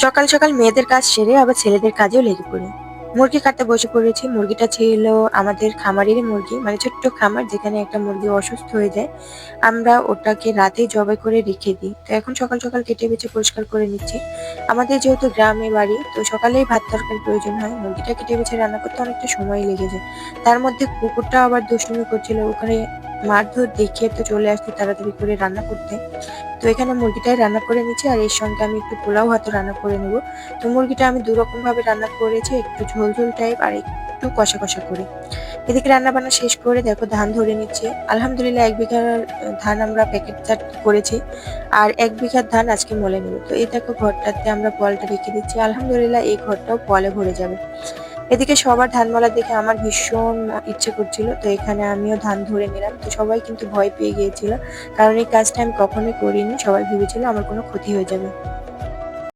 সকাল সকাল মেয়েদের কাজ সেরে আবার ছেলেদের কাজেও লেগে পড়ি। মুরগি কাটতে বসে পড়েছি। মুরগিটা ছিল আমাদের খামারেরই মুরগি, মানে ছোট্ট খামার যেখানে একটা মুরগি অসুস্থ হয়ে যায়। আমরা ওটাকে রাতেই জবাই করে রেখে দিই। তো এখন সকাল সকাল কেটে বেছে পরিষ্কার করে নিচ্ছি। আমাদের যেহেতু গ্রামে বাড়ি, তো সকালেই ভাত তরকারির প্রয়োজন হয়। মুরগিটা কেটে বেছে রান্না করতে অনেকটা সময় লেগে যায়। তার মধ্যে কুকুরটা আবার দুষ্টুমি করছিল, ওখানে মারধর দেখিয়ে তো চলে আসছি তাড়াতাড়ি করে রান্না করতে। তো এখানে মুরগিটাই রান্না করে নিচ্ছি, আর এর সঙ্গে আমি একটু পোলাও ভাতও রান্না করে নেব। তো মুরগিটা আমি দুরকম ভাবে রান্না করেছি, একটু ঝোল ঝোল টাইপ আর একটু কষা কষা করে। এদিকে রান্না বান্না শেষ করে দেখো ধান ধরে নিচ্ছি। আলহামদুলিল্লাহ ১ বিঘার ধান আমরা প্যাকেটজাত করেছি, আর ১ বিঘার ধান আজকে মলে নেব। তো এই দেখো ঘরটাতে আমরা পলটা রেখে দিচ্ছি, আলহামদুলিল্লাহ এই ঘরটাও পলে ভরে যাবে। এদিকে সবার ধান মলা দেখে আমার ভীষণ ইচ্ছে করছিল, তো এখানে আমিও ধান ধরে নিলাম। তো সবাই কিন্তু ভয় পেয়ে গিয়েছিল, কারণ এই কাজটা আমি কখনোই করিনি। সবাই ভেবেছিল আমার কোনো ক্ষতি হয়ে যাবে।